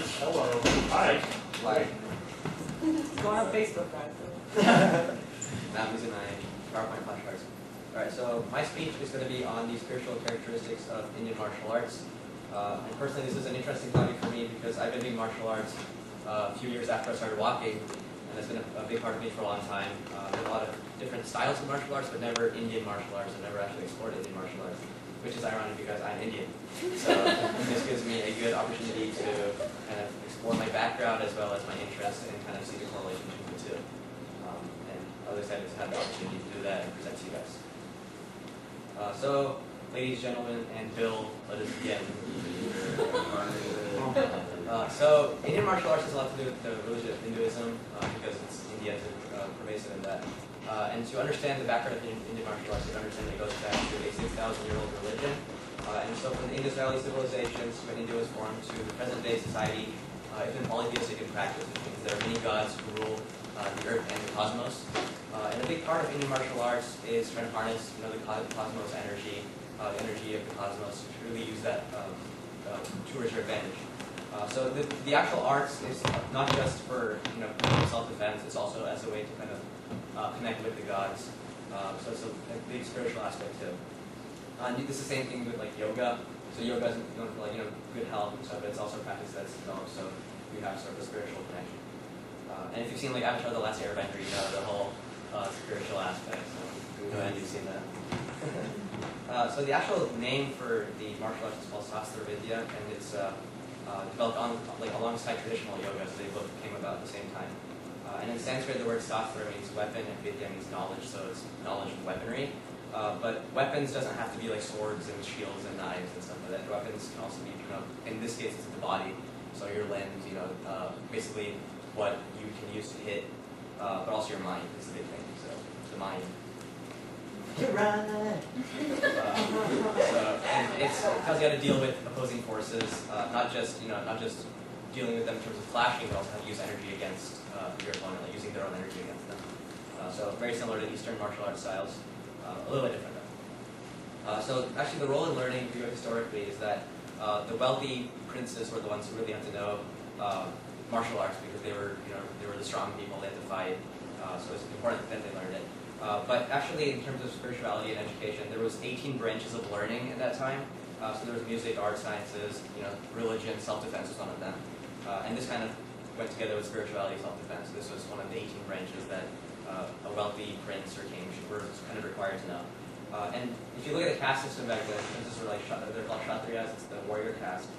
Hello. Hi. Like, Go on Facebook, guys. now I'm using my PowerPoint flashcards. Alright, so my speech is going to be on the spiritual characteristics of Indian martial arts. And personally, this is an interesting topic for me because I've been doing martial arts a few years after I started walking, and it's been a big part of me for a long time. There's a lot of different styles of martial arts, but never Indian martial arts. I've never actually explored Indian martial arts, which is ironic because I'm Indian. So this gives me a good opportunity to kind of explore my background as well as my interest and kind of see the correlation between the two. And I'm excited to have the opportunity to do that and present to you guys. So, ladies, gentlemen, and Bill, let us begin. So, Indian martial arts has a lot to do with the religion of Hinduism because India is pervasive in that. And to understand the background of Indian martial arts, you understand that it goes back to a 6,000-year-old religion. And so from the Indus Valley civilizations, when India was formed, to the present-day society, it's been polytheistic in practice, which means there are many gods who rule the earth and the cosmos. And a big part of Indian martial arts is trying to harness the cosmos energy, the energy of the cosmos, to really use that towards your advantage. So the actual arts is not just for self-defense; it's also as a way to kind of connect with the gods. So it's a big spiritual aspect too. And this is the same thing with like yoga. So yoga is known for good health and stuff, but it's also a practice that's developed. So you have sort of a spiritual connection. And if you've seen like Avatar: The Last Airbender, you know the whole spiritual aspect. So go ahead, you've seen that. So the actual name for the martial arts is called Sastra Vidya, and it's developed alongside traditional yoga, so they both came about at the same time. And in Sanskrit, the word Sastra means weapon, and Vidya means knowledge, so it's knowledge of weaponry. But weapons doesn't have to be like swords and shields and knives and stuff like that. Weapons can also be, in this case, it's the body, so your limbs, basically what you can use to hit, but also your mind is the big thing. So the mind. Karan. And it tells you how to deal with opposing forces, not just dealing with them in terms of clashing, but also how to use energy against your opponent, like using their own energy against them. So very similar to Eastern martial arts styles, a little bit different though. So actually, the role in learning historically is that the wealthy princes were the ones who really had to know martial arts because they were the strong people. They had to fight, so it's important that they learned it. But actually, in terms of spirituality and education, there was 18 branches of learning at that time. So there was music, art, sciences, religion, self-defense was one of them. And this kind of went together with spirituality, self-defense. This was one of the 18 branches that a wealthy prince or king were kind of required to know. And if you look at the caste system back then, princes were they're called Kshatriyas, it's the warrior caste.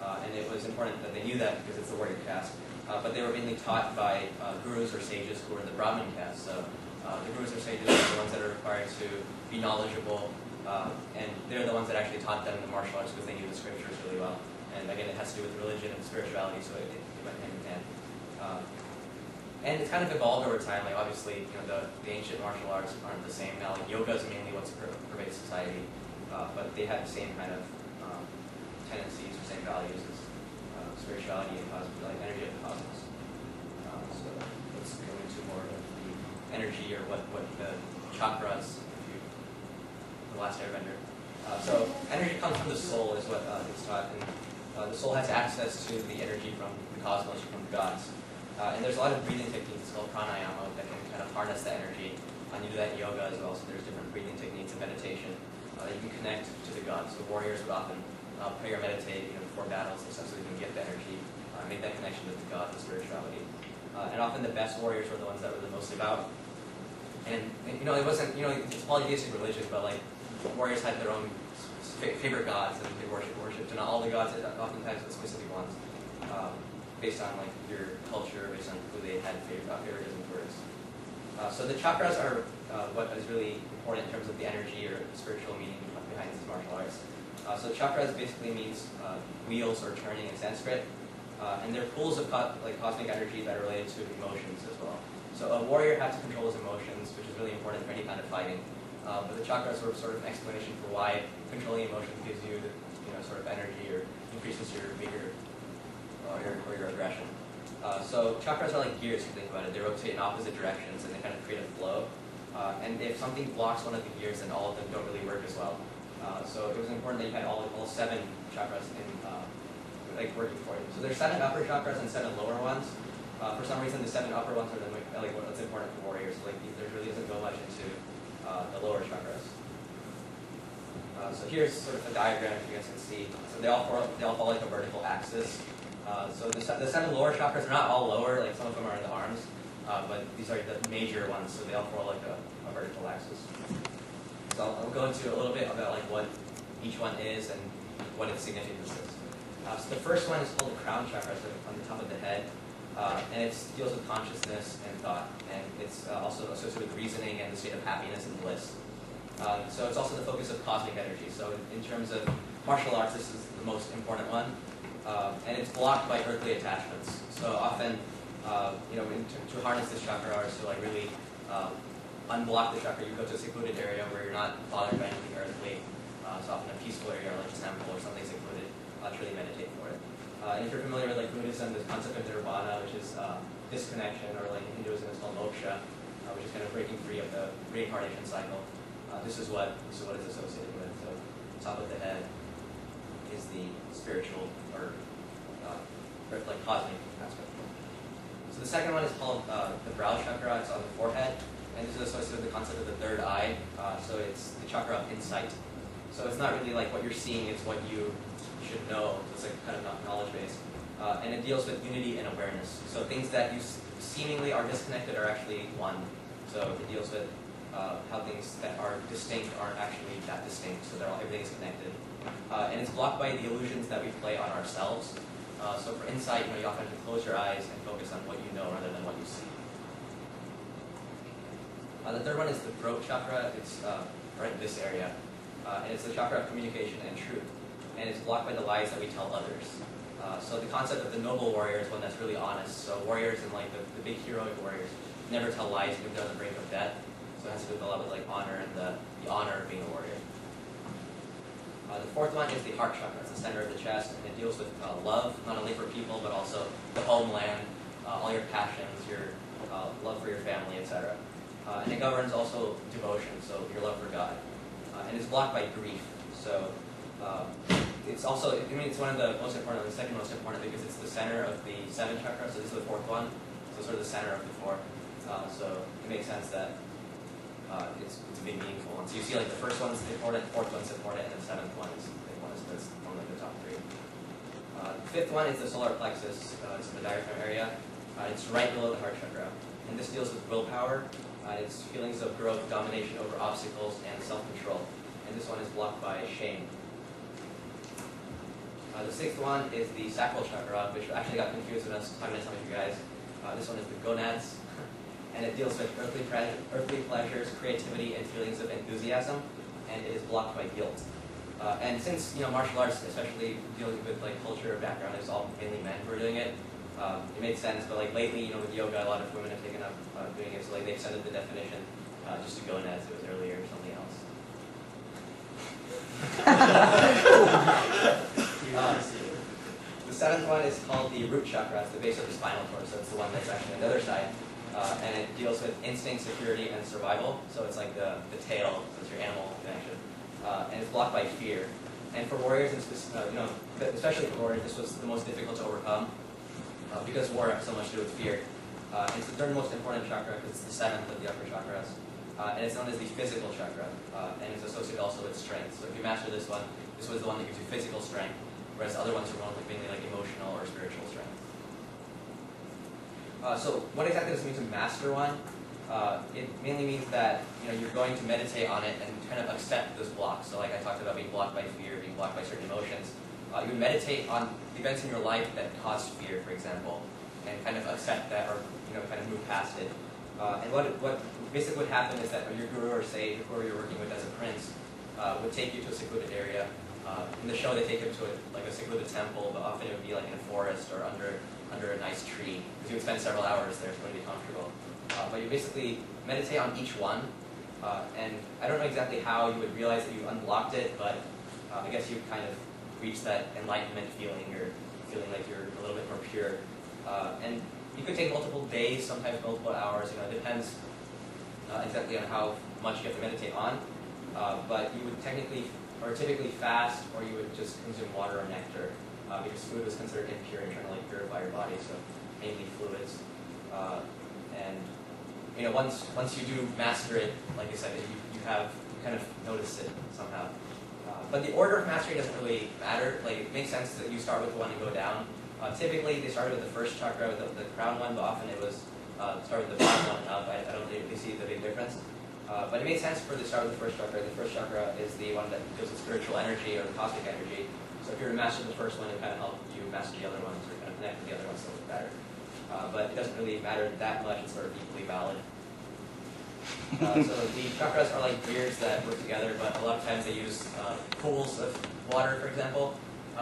And it was important that they knew that because it's the warrior caste. But they were mainly taught by gurus or sages who were the Brahmin caste. So the gurus or sages are the ones that are required to be knowledgeable, and they're the ones that actually taught them the martial arts because they knew the scriptures really well. And again, it has to do with religion and spirituality, so it went hand in hand. And it's kind of evolved over time. Like obviously, the ancient martial arts aren't the same now. Like yoga is mainly what's pervades society, but they have the same kind of tendencies or same values as spirituality and cosmos, like energy of the cosmos. So let's go into more of the energy or what the chakras, the last airbender. So energy comes from the soul is what it's taught, and the soul has access to the energy from the cosmos, from the gods. And there's a lot of breathing techniques called pranayama that can kind of harness that energy. You do that in yoga as well, so there's different breathing techniques and meditation that you can connect to the gods. So warriors would often pray or meditate before battles and stuff so they can get the energy, make that connection with the gods and spirituality. And often the best warriors were the ones that were the most devout. And it wasn't, it's polytheistic religion, but like warriors had their own favorite gods and they worshipped, and all the gods, oftentimes the specific ones, based on like your culture, based on who they had favoritism towards. So the chakras are what is really important in terms of the energy or the spiritual meaning behind these martial arts. So chakras basically means wheels or turning in Sanskrit, and they're pools of cosmic energy that are related to emotions as well. So a warrior has to control his emotions, which is really important for any kind of fighting. But the chakras are sort of an explanation for why controlling emotions gives you the sort of energy or increases your vigor or your aggression. So chakras are like gears, if you think about it. They rotate in opposite directions and they kind of create a flow. And if something blocks one of the gears, then all of them don't really work as well. So it was important that you had all 7 chakras in like working for you. So there's 7 upper chakras and 7 lower ones. For some reason, the 7 upper ones are like what's important for warriors. So like there really doesn't go much into the lower chakras. So here's sort of a diagram, if you guys can see. So they all follow like a vertical axis. So the 7 lower chakras are not all lower, like some of them are in the arms, but these are the major ones, so they all follow like a vertical axis. So I'll go into a little bit about like what each one is and what its significance is. So the first one is called the crown chakra, so on the top of the head, and it deals with consciousness and thought, and it's also associated with reasoning and the state of happiness and bliss. So it's also the focus of cosmic energy. So in terms of martial arts, this is the most important one, and it's blocked by earthly attachments. So often, to harness this chakra or to like really unblock the chakra, you go to a secluded area where you're not bothered by anything earthly. So often a peaceful area like a temple or something secluded to really meditate for it. And if you're familiar with like Buddhism, the concept of nirvana, which is disconnection, or like in Hinduism it's called moksha, which is kind of breaking free of the reincarnation cycle. This is what it's associated with. So top of the head is the spiritual or like cosmic aspect. So the second one is called the brow chakra. It's on the forehead, and this is associated with the concept of the third eye. So it's the chakra of insight. So it's not really like what you're seeing; it's what you should know. It's like kind of knowledge based, and it deals with unity and awareness. So things that you seemingly are disconnected are actually one. So it deals with how things that are distinct aren't actually that distinct, so everything is connected. And it's blocked by the illusions that we play on ourselves. So for insight, you often have to close your eyes and focus on what you know rather than what you see. The third one is the throat chakra. It's right in this area. And it's the chakra of communication and truth. And it's blocked by the lies that we tell others. So the concept of the noble warrior is one that's really honest. So warriors and like the big heroic warriors never tell lies even if they're on the brink of death. So it has to do with a lot with like honor and the honor of being a warrior. The fourth one is the heart chakra. It's the center of the chest, and it deals with love, not only for people, but also the homeland, all your passions, your love for your family, etc. And it governs also devotion, so your love for God. And it's blocked by grief. So it's also, it's one of the most important, the second most important, because it's the center of the 7 chakra, so this is the fourth one. So sort of the center of the 4. So it makes sense that it's a big meaningful one. So you see like the first one's important, fourth one's important, and the 7th one is the big one. So that's one of the top 3. The 5th one is the solar plexus. It's in the diaphragm area. It's right below the heart chakra. And this deals with willpower. It's feelings of growth, domination over obstacles, and self-control. And this one is blocked by shame. The 6th one is the sacral chakra, which actually got confused when I was talking to some of you guys. This one is the gonads. And it deals with earthly pleasures, creativity, and feelings of enthusiasm, and it is blocked by guilt. And since martial arts, especially dealing with like culture or background, it's all mainly men who are doing it. It made sense, but like lately, with yoga, a lot of women have taken up doing it. So like they extended the definition just to gonads. It was earlier or something else. The 7th one is called the root chakra. It's the base of the spinal cord, so it's the one that's actually on the other side. And it deals with instinct, security, and survival. So it's like the tail, so it's your animal connection. And it's blocked by fear. And for warriors, especially for warriors, this was the most difficult to overcome because war has so much to do with fear. It's the 3rd most important chakra because it's the 7th of the upper chakras. And it's known as the physical chakra. And it's associated also with strength. So if you master this one, this was the one that gives you physical strength, whereas the other ones are mainly like emotional or spiritual strength. So what exactly does it mean to master one? It mainly means that you're going to meditate on it and kind of accept this block. So like I talked about being blocked by fear, being blocked by certain emotions. You meditate on events in your life that cause fear, for example, and kind of accept that or kind of move past it. And what basically would happen is that your guru or sage, or whoever you're working with as a prince, would take you to a secluded area. In the show, they take him to a secluded temple, but often it would be like in a forest or under a nice tree, because you would spend several hours there, it's going to be comfortable. But you basically meditate on each one, and I don't know exactly how you would realize that you unblocked it, but I guess you kind of reach that enlightenment feeling, or feeling like you're a little bit more pure. And you could take multiple days, sometimes multiple hours, it depends exactly on how much you have to meditate on, but you would typically fast, or you would just consume water or nectar. because food was considered impure and trying to like purify your body, so mainly fluids. And you know, once you do master it, like I said, you kind of notice it somehow. But the order of mastery doesn't really matter. Like, it makes sense that you start with one and go down. Typically, they started with the first chakra, with the crown one, but often it was started with the bottom one and up. I don't really see the big difference. But it makes sense for the start with the first chakra. The first chakra is the one that deals with spiritual energy or cosmic energy. So if you were to master the first one, it kind of help you master the other ones or kind of connect with the other ones a little bit better. But it doesn't really matter that much. It's sort of equally valid. So the chakras are like gears that work together, but a lot of times they use pools of water, for example.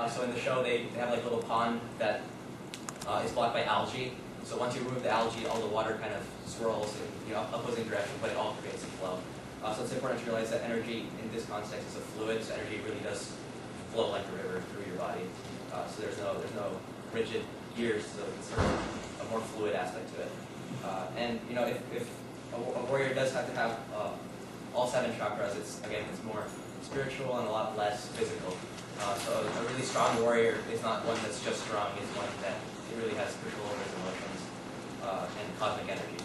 So in the show, they have like a little pond that is blocked by algae. So once you remove the algae, all the water kind of swirls in opposing direction, but it all creates a flow. So it's important to realize that energy in this context is a fluid, so energy really does flow like a river through your body. So there's no rigid gears, so it's sort of a more fluid aspect to it. And you know, if a warrior does have to have all 7 chakras, it's more spiritual and a lot less physical. So a really strong warrior is not one that's just strong, it's one that really has control over his emotions and cosmic energy.